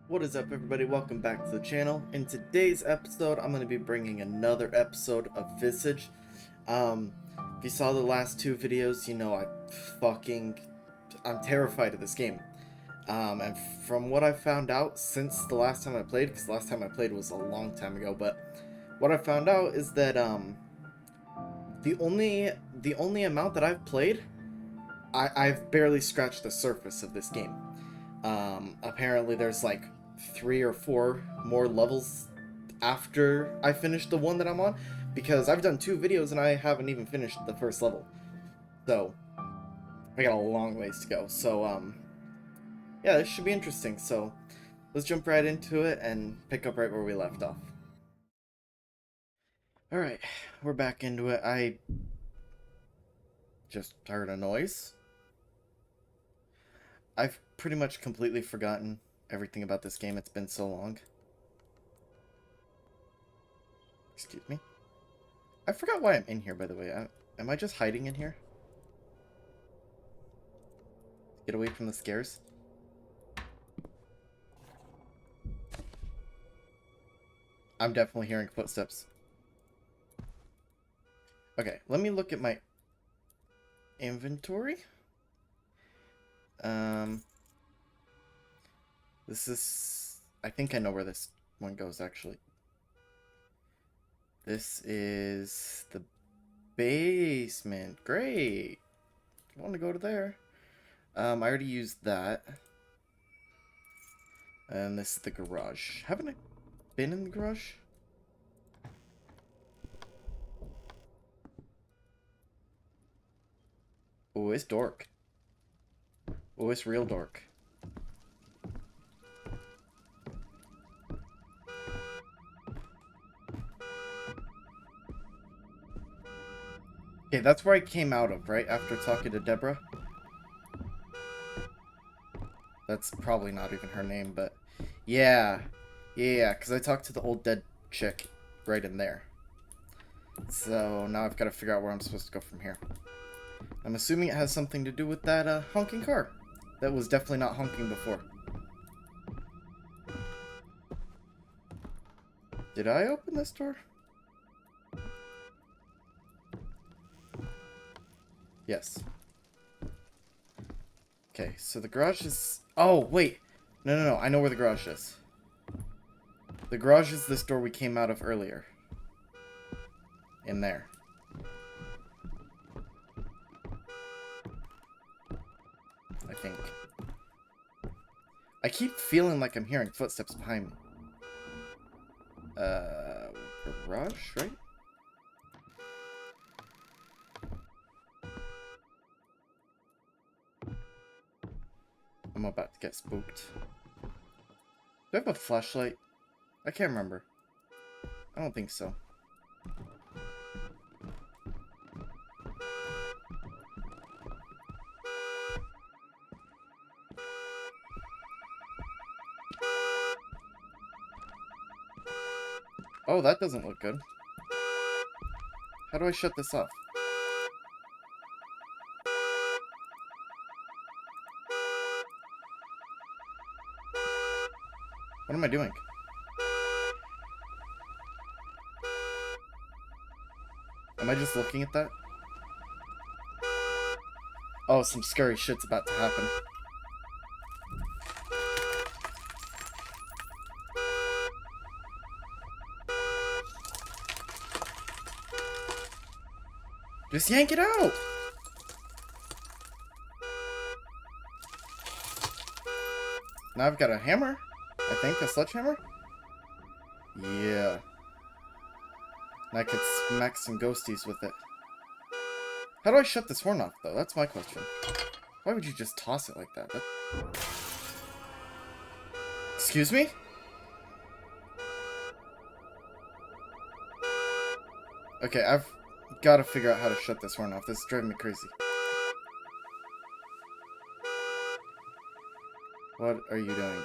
What is up, everybody? Welcome back to the channel. In today's episode, I'm going to be bringing another episode of Visage. If you saw the last two videos, you know I'm terrified of this game. And from what I found out since the last time I played, because the last time I played was a long time ago, but what I found out is that the only amount that I've played, I've barely scratched the surface of this game. Apparently there's like 3 or 4 more levels after I finish the one that I'm on, because I've done 2 videos and I haven't even finished the first level. So I got a long ways to go. So yeah, this should be interesting. So let's jump right into it and pick up right where we left off. Alright, we're back into it. I just heard a noise. I've pretty much completely forgotten everything about this game. It's been so long. Excuse me. I forgot why I'm in here, by the way. Am I just hiding in here? Get away from the scares? I'm definitely hearing footsteps. Okay, let me look at my inventory. This is... I think I know where this one goes, actually. This is the basement. Great. I want to go to there. I already used that. And this is the garage. Haven't I been in the garage? Oh, it's dork. Oh, it's real dork. Okay, that's where I came out of, right? After talking to Deborah. That's probably not even her name, but... Yeah. Yeah, because I talked to the old dead chick right in there. So now I've got to figure out where I'm supposed to go from here. I'm assuming it has something to do with that honking car. That was definitely not honking before. Did I open this door? Yes. Okay, so the garage is... Oh, wait. No. I know where the garage is. The garage is this door we came out of earlier. In there. I think. I keep feeling like I'm hearing footsteps behind me. Garage, right? I'm about to get spooked. Do I have a flashlight? I can't remember. I don't think so. Oh, that doesn't look good. How do I shut this off? What am I doing? Am I just looking at that? Oh, some scary shit's about to happen. Just yank it out! Now I've got a hammer. I think a sledgehammer? Yeah. And I could smack some ghosties with it. How do I shut this horn off, though? That's my question. Why would you just toss it like that? Excuse me? Okay, I've got to figure out how to shut this horn off. This is driving me crazy. What are you doing?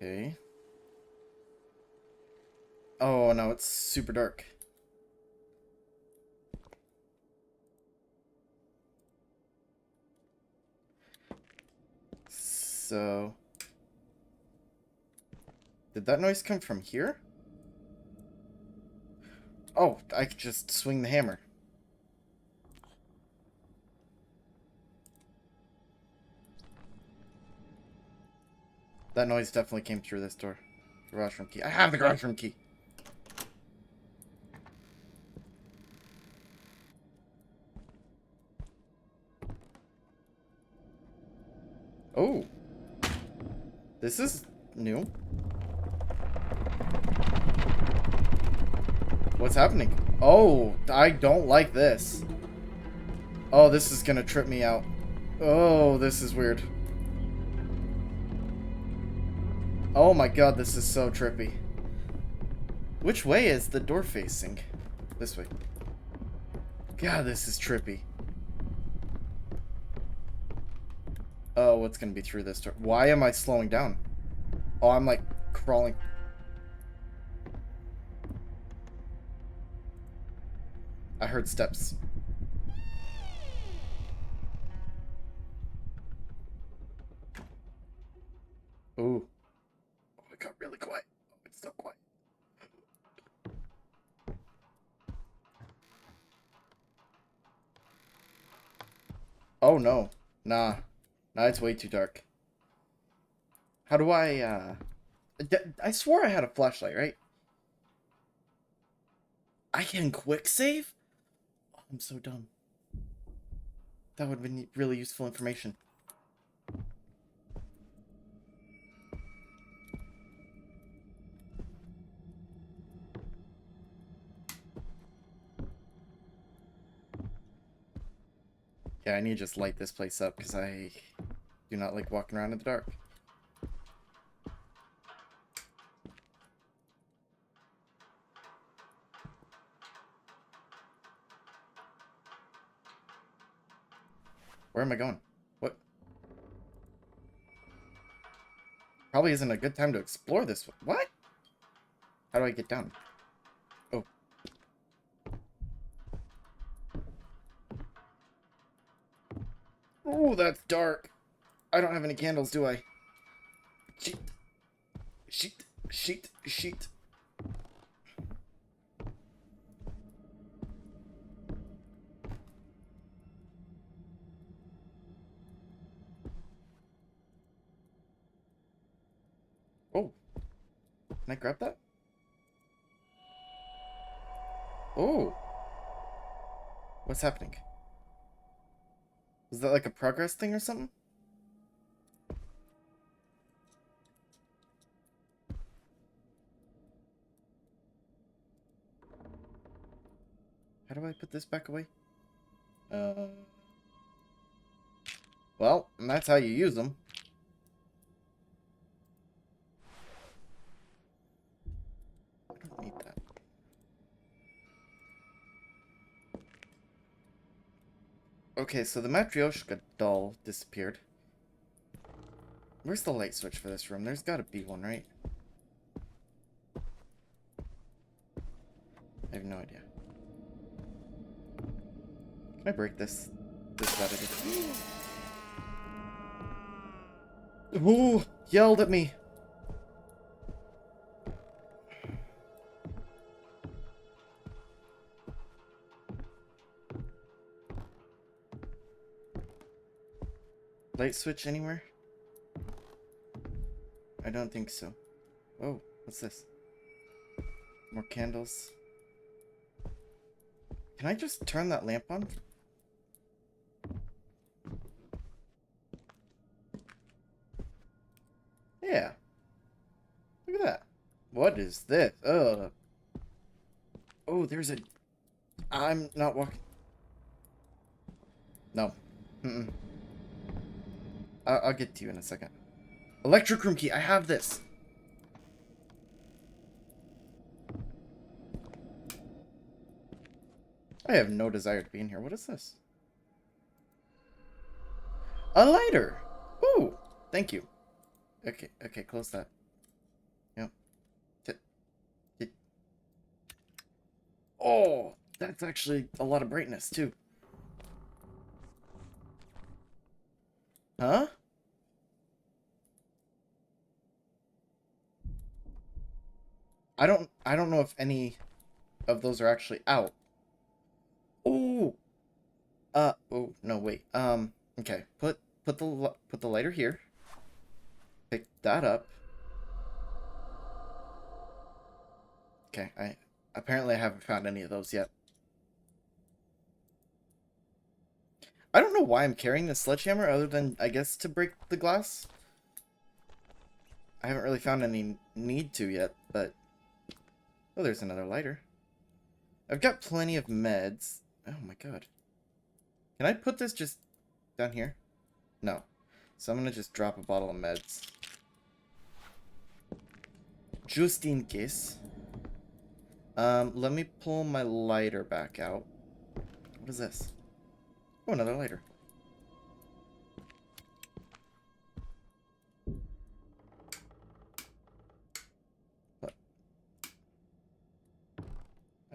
Okay. Oh, no, it's super dark. so... Did that noise come from here? Oh, I could just swing the hammer. That noise definitely came through this door. Garage room key. I have the garage room key. Oh. This is new. What's happening? Oh, I don't like this. Oh, this is gonna trip me out. Oh, this is weird. Oh my god, this is so trippy. Which way is the door facing? This way. God, this is trippy. Oh, what's gonna be through this door? Why am I slowing down? Oh, I'm like crawling. I heard steps. Ooh. Oh, it got really quiet. Oh, it's so quiet. Oh no. Nah. Nah, it's way too dark. How do I I swore I had a flashlight, right? I can quick save? Oh, I'm so dumb. That would have been really useful information. Yeah, I need to just light this place up because I do not like walking around in the dark. Where am I going? What? Probably isn't a good time to explore this one. What? How do I get down? Oh. Oh, that's dark. I don't have any candles, do I? Sheet. Sheet. Sheet. Sheet. Oh. Can I grab that? Oh. What's happening? Is that like a progress thing or something? How do I put this back away? Well, and that's how you use them. I don't need that. Okay, so the Matryoshka doll disappeared. Where's the light switch for this room? There's gotta be one, right? I have no idea. Can I break this? This battery? Ooh! Yelled at me! Light switch anywhere? I don't think so. Oh, what's this? More candles. Can I just turn that lamp on? Yeah. Look at that. What is this? Oh, there's a... I'm not walking. No. Mm-mm. I'll get to you in a second. Electric room key. I have this. I have no desire to be in here. What is this? A lighter. Ooh. Thank you. Okay. Okay. Close that. Yep. Oh, that's actually a lot of brightness too. Huh? I don't know if any of those are actually out. Oh, oh no, wait. Okay. Put the lighter here. Pick that up. Okay, apparently I haven't found any of those yet. I don't know why I'm carrying this sledgehammer other than, I guess, to break the glass. I haven't really found any need to yet, but... Oh, there's another lighter. I've got plenty of meds. Oh my god. Can I put this just down here? No. So I'm gonna just drop a bottle of meds. Just in case. Let me pull my lighter back out. What is this? Oh, another lighter. What?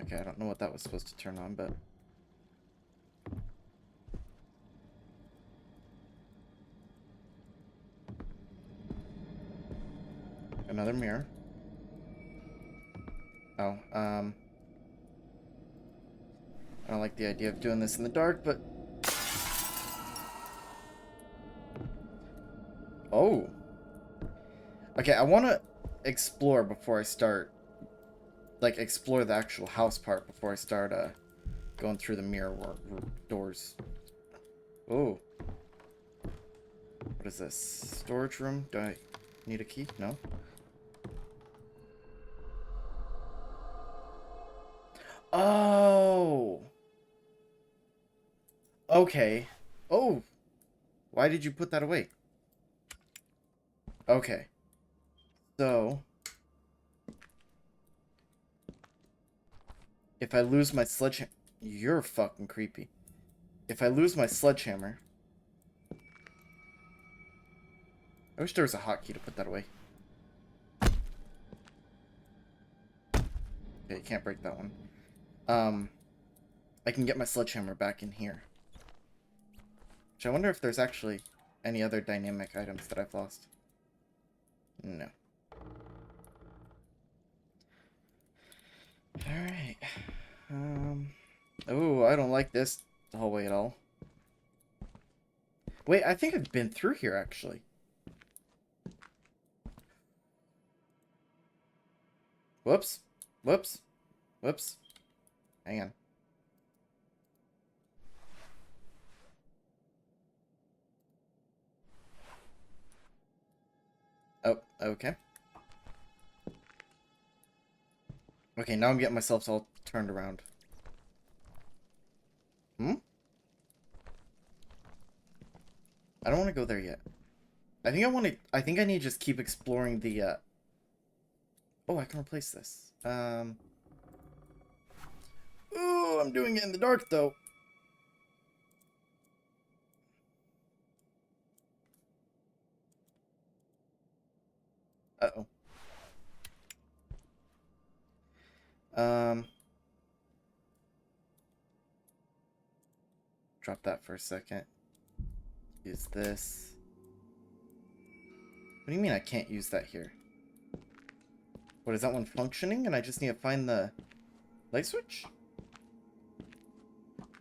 Okay, I don't know what that was supposed to turn on, but... Another mirror. Oh, I don't like the idea of doing this in the dark, but... Oh. Okay, I want to explore before I start... Like, explore the actual house part before I start, going through the mirror doors. Oh. What is this? Storage room? Do I need a key? No. Oh. Okay. Oh. Why did you put that away? Okay. So. If I lose my sledgehammer... You're fucking creepy. If I lose my sledgehammer... I wish there was a hotkey to put that away. Okay, you can't break that one. I can get my sledgehammer back in here. Which I wonder if there's actually any other dynamic items that I've lost. No. Alright. Oh, I don't like this hallway at all. Wait, I think I've been through here, actually. Whoops. Whoops. Whoops. Hang on. Oh, okay. Okay, now I'm getting myself all turned around. Hmm? I don't want to go there yet. I think I need to just keep exploring the, Oh, I can replace this. Ooh, I'm doing it in the dark, though. Uh-oh. Drop that for a second. Use this. What do you mean I can't use that here? What, is that one functioning and I just need to find the light switch?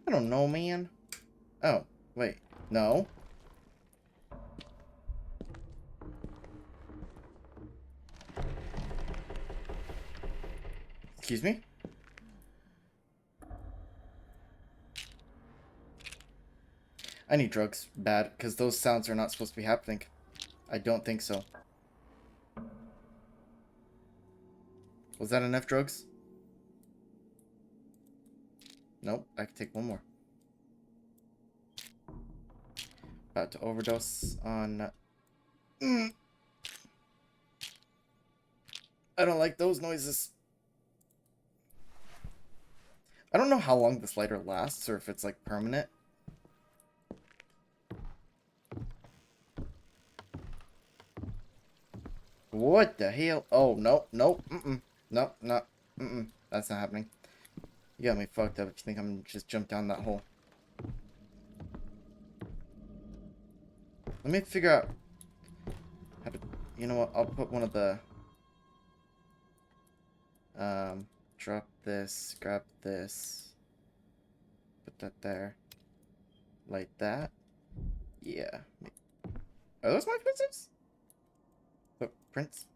I don't know, man. Oh, wait. No. Excuse me? I need drugs bad, because those sounds are not supposed to be happening. I don't think so. Was that enough drugs? Nope, I can take one more. About to overdose on... I don't like those noises. I don't know how long this lighter lasts, or if it's, like, permanent. What the hell? Oh, nope, nope, Nope, not, that's not happening. You got me fucked up if you think I'm just jump down that hole. Let me figure out how to... You know what? I'll put one of the... Drop this, grab this, put that there, light that. Yeah. Are those my footsteps? Footprints?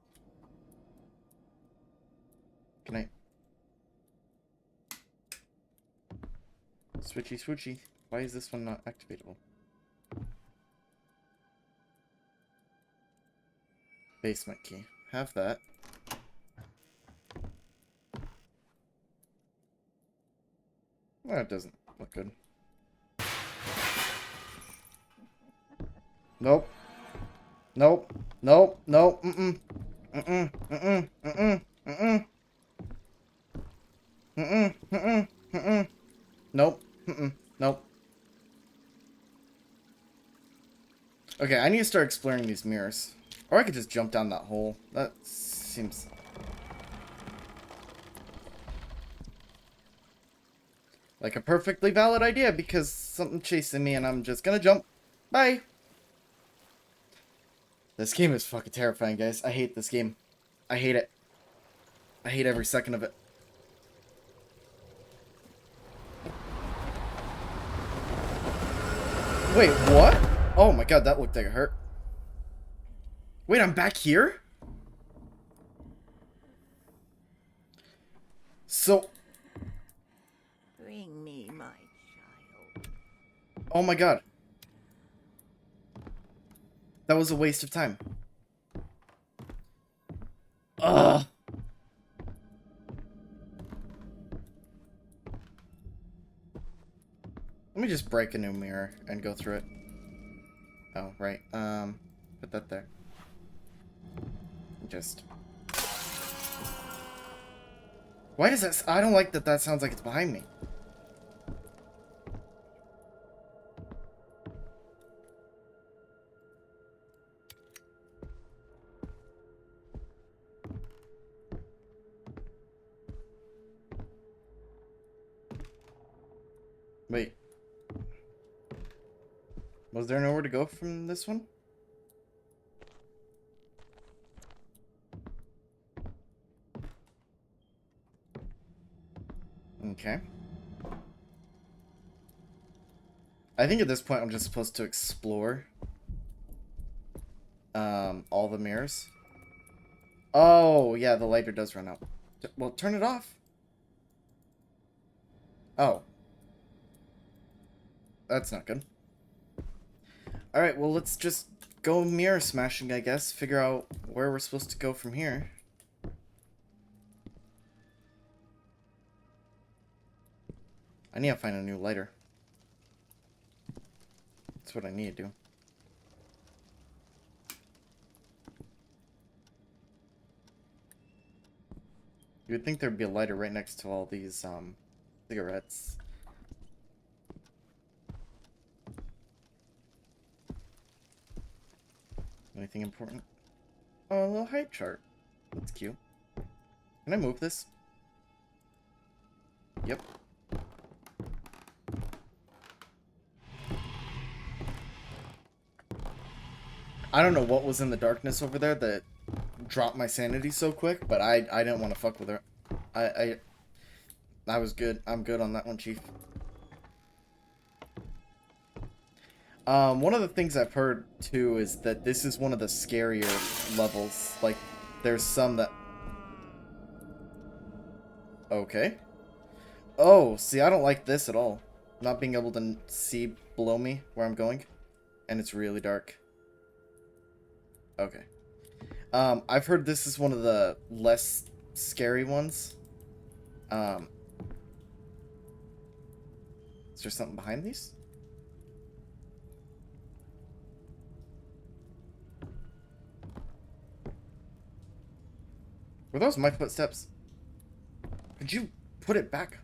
Can I? Switchy, switchy. Why is this one not activatable? Basement key. Have that. Well, it doesn't look good. Nope. Nope. Nope. Nope. Mm-mm. Mm-mm. Mm-mm. Mm-mm. Mm-mm. Mm-mm. Mm-mm. Mm-mm. Nope. Mm-mm. Nope. Okay, I need to start exploring these mirrors. Or I could just jump down that hole. That seems... like a perfectly valid idea because something chasing me and I'm just gonna jump. Bye! This game is fucking terrifying, guys. I hate this game. I hate it. I hate every second of it. Wait, what? Oh my god, that looked like it hurt. Wait, I'm back here? So... Bring me my child. oh my god. That was a waste of time. Ugh. Let me just break a new mirror and go through it. Oh, right. Put that there. Just... why does that... I don't like that that sounds like it's behind me. Wait. Was there nowhere to go from this one? Okay. I think at this point I'm just supposed to explore all the mirrors. Oh, yeah, the lighter does run out. Well, turn it off. Oh. That's not good. Alright, well, let's just go mirror smashing, I guess. Figure out where we're supposed to go from here. I need to find a new lighter. That's what I need to do. You would think there'd be a lighter right next to all these, cigarettes. Anything important? Oh, a little height chart. That's cute. Can I move this? Yep. I don't know what was in the darkness over there that dropped my sanity so quick, but I didn't want to fuck with her. I was good. I'm good on that one, Chief. One of the things I've heard, too, is that this is one of the scarier levels. Like, there's some that... okay. Oh, see, I don't like this at all. Not being able to see below me where I'm going. And it's really dark. Okay. I've heard this is one of the less scary ones. Is there something behind these? Were those my footsteps? Could you put it back?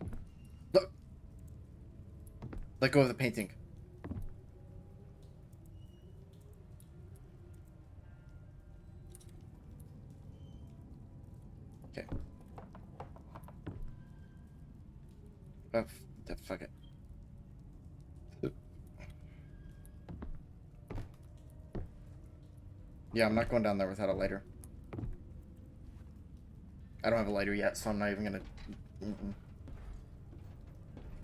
Look. Let go of the painting. Okay. Oh, fuck it. Yeah, I'm not going down there without a lighter. I don't have a lighter yet, so I'm not even gonna...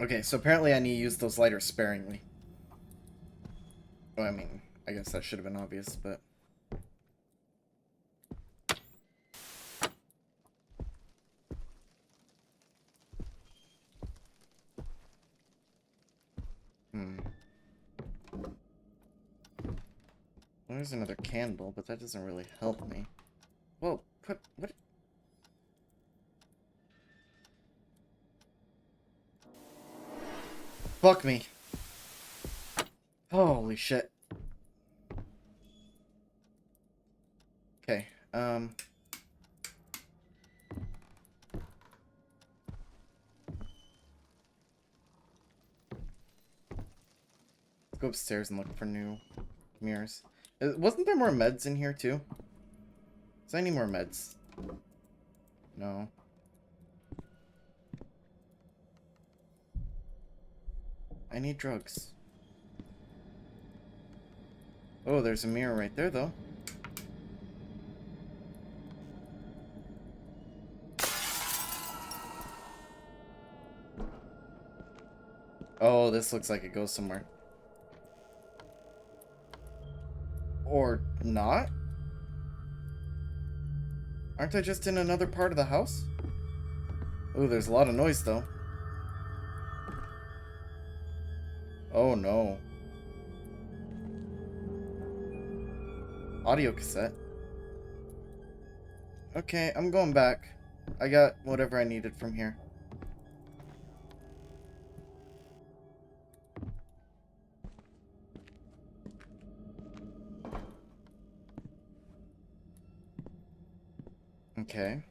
Okay, so apparently I need to use those lighters sparingly. Well, I mean, I guess that should have been obvious, but... There's another candle, but that doesn't really help me. Whoa, what? Fuck me. Holy shit. Okay, let's go upstairs and look for new mirrors. Wasn't there more meds in here, too? Does I need more meds? No. I need drugs. Oh, there's a mirror right there, though. Oh, this looks like it goes somewhere. Or not? Aren't I just in another part of the house? Oh, there's a lot of noise, though. Oh, no. Audio cassette. Okay, I'm going back. I got whatever I needed from here. Okay.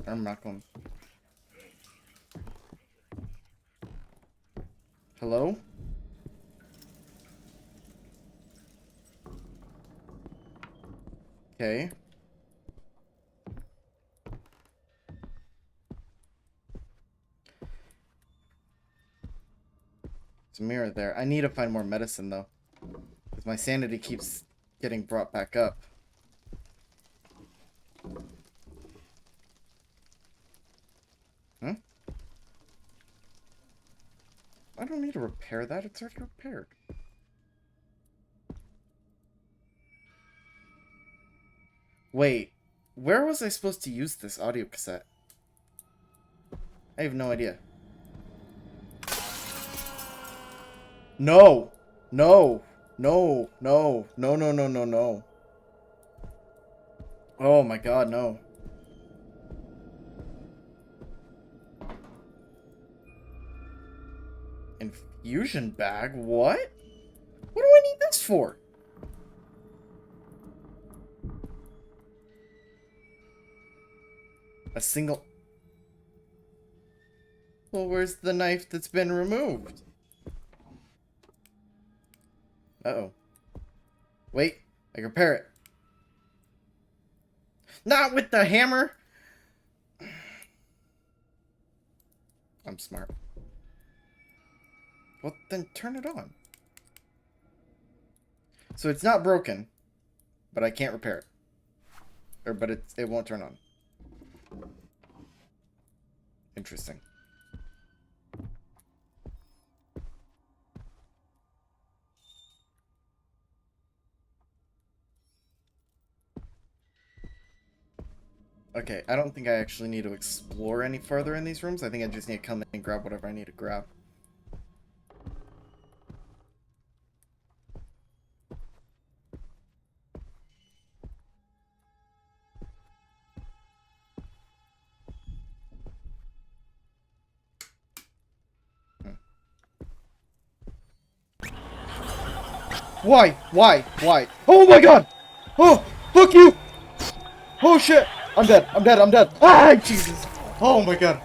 I'm not going. Hello? Okay. There's a mirror there. I need to find more medicine, though. Because my sanity keeps getting brought back up. Huh? I don't need to repair that. It's already repaired. Wait. Where was I supposed to use this audio cassette? I have no idea. No! No! No! No! No, no, no, no, no. Oh my god, no. Infusion bag? What? What do I need this for? A single... Well, where's the knife that's been removed? Uh-oh. Wait, I can repair it. Not with the hammer! I'm smart. Well, then turn it on. So it's not broken, but I can't repair it. But it won't turn on. Interesting. Okay, I don't think I actually need to explore any further in these rooms. I think I just need to come in and grab whatever I need to grab. Why? Why? Why? Oh my god! Oh! Fuck you! Oh shit! I'm dead! I'm dead! I'm dead! Ah! Jesus! Oh my god!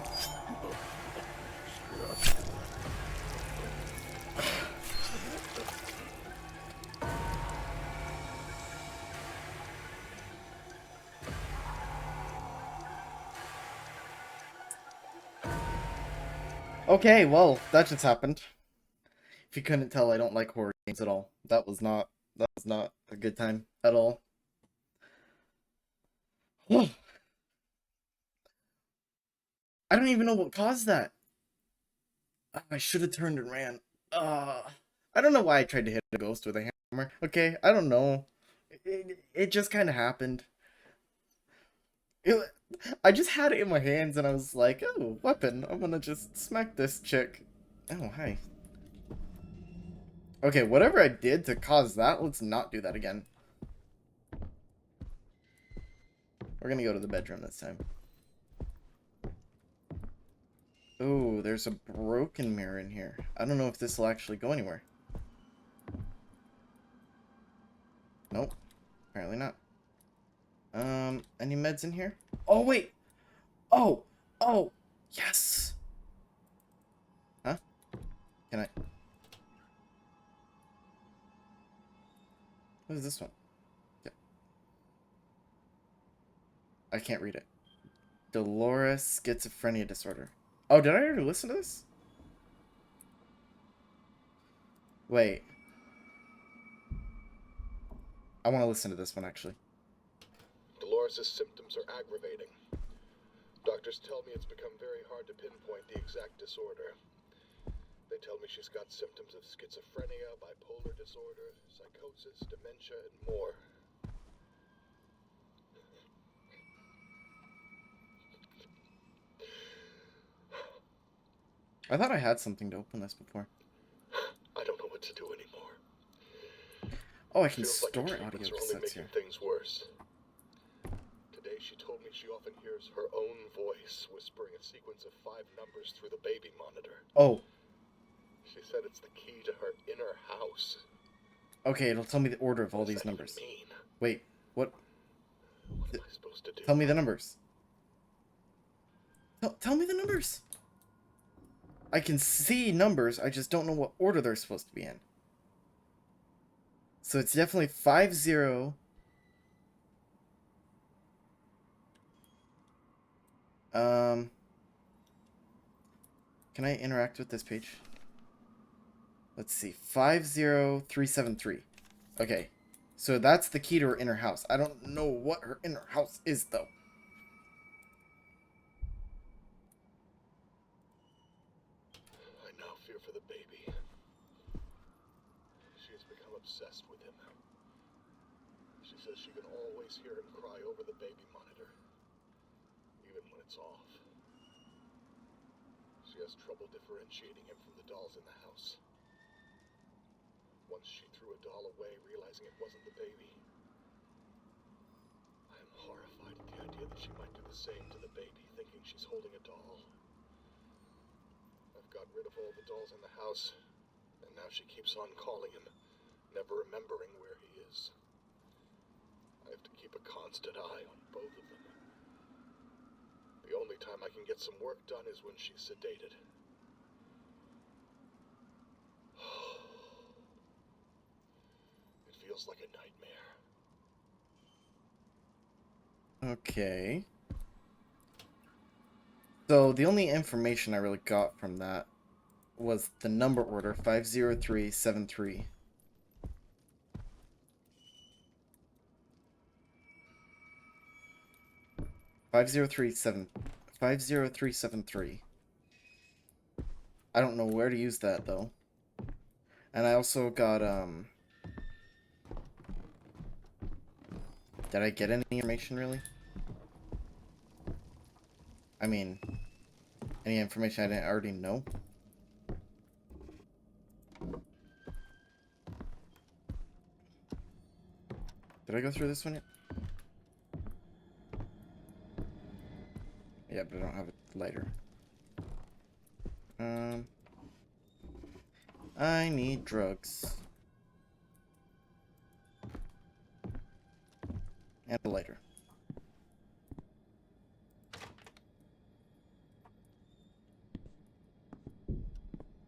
Okay, well, that just happened. If you couldn't tell, I don't like horror games at all. That was not a good time at all. I don't even know what caused that. I should have turned and ran. I don't know why I tried to hit a ghost with a hammer. Okay, I don't know. It just kind of happened. It, I just had it in my hands and I was like, oh, weapon. I'm gonna just smack this chick. Oh, hi. Okay, whatever I did to cause that, let's not do that again. We're gonna go to the bedroom this time. Oh, there's a broken mirror in here. I don't know if this will actually go anywhere. Nope. Apparently not. Any meds in here? Oh, wait! Oh! Oh! Yes! Huh? Can I... What is this one? Yeah. I can't read it. Dolores schizophrenia disorder. Oh, did I already listen to this? Wait. I want to listen to this one, actually. Dolores' symptoms are aggravating. Doctors tell me it's become very hard to pinpoint the exact disorder. They tell me she's got symptoms of schizophrenia, bipolar disorder, psychosis, dementia, and more. I thought I had something to open this before. I don't know what to do anymore. Oh, I can Feels like store the audio treatments are only cassettes making here. things worse. Today she told me she often hears her own voice whispering a sequence of 5 numbers through the baby monitor. Oh. She said it's the key to her inner house. Okay, it'll tell me the order of all What does these that even numbers. mean? Wait, what? What am I supposed to do? Tell me the numbers. Tell me the numbers. I can see numbers, I just don't know what order they're supposed to be in. So it's definitely 50. Can I interact with this page? Let's see. 50373. Okay. So that's the key to her inner house. I don't know what her inner house is, though. I now fear for the baby. She has become obsessed with him. She says she can always hear him cry over the baby monitor, even when it's off. She has trouble differentiating him from the dolls in the house. Once she threw a doll away, realizing it wasn't the baby. I am horrified at the idea that she might do the same to the baby, thinking she's holding a doll. I've got rid of all the dolls in the house, and now she keeps on calling him, never remembering where he is. I have to keep a constant eye on both of them. The only time I can get some work done is when she's sedated. It feels like a nightmare. Okay. So the only information I really got from that was the number order 50373. Five zero three seven 50373. I don't know where to use that though. And I also got did I get any information really? I mean, any information I didn't already know? Did I go through this one yet? Yeah, but I don't have a lighter. I need drugs. And a lighter.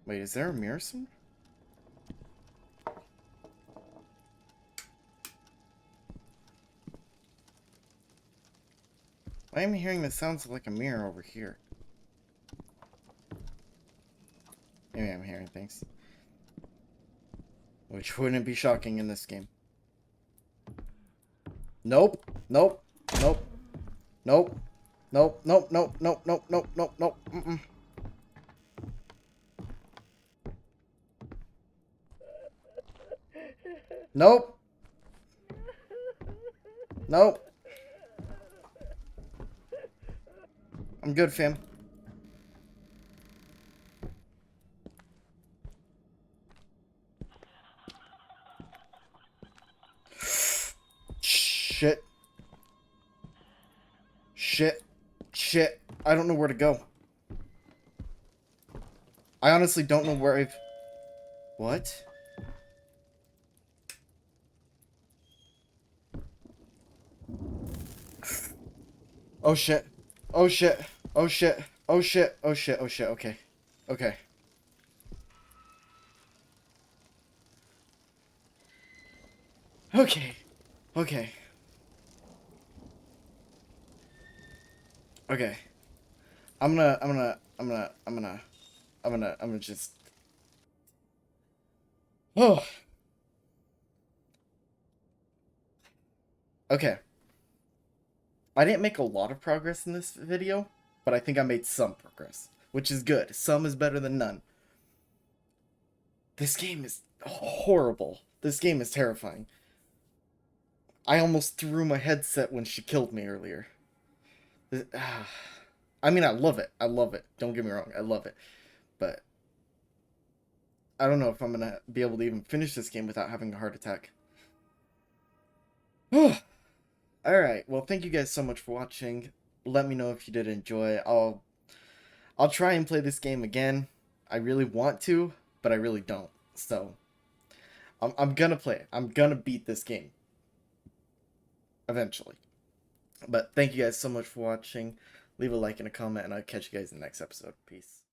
Wait, is there a mirror somewhere? Why am I hearing the sounds of like a mirror over here? Maybe I'm hearing things. Which wouldn't be shocking in this game. Nope. Nope. Nope. Nope. Nope, nope, nope, nope, nope, nope, nope, nope. Mm-mm. Nope. Nope. I'm good, fam. Shit. Shit. Shit. I don't know where to go. I honestly don't know where I've... What? Oh shit. Oh shit. Oh shit. Oh shit. Oh shit. Oh shit. Okay. Okay. Okay. Okay. Okay. I'm gonna just... Oh. Okay. I didn't make a lot of progress in this video, but I think I made some progress, which is good. Some is better than none. This game is horrible. This game is terrifying. I almost threw my headset when she killed me earlier. I mean, I love it. I love it. Don't get me wrong. I love it. But I don't know if I'm going to be able to even finish this game without having a heart attack. Alright, well, thank you guys so much for watching. Let me know if you did enjoy. I'll try and play this game again. I really want to, but I really don't. So, I'm gonna play it. I'm gonna beat this game. Eventually. But thank you guys so much for watching. Leave a like and a comment, and I'll catch you guys in the next episode. Peace.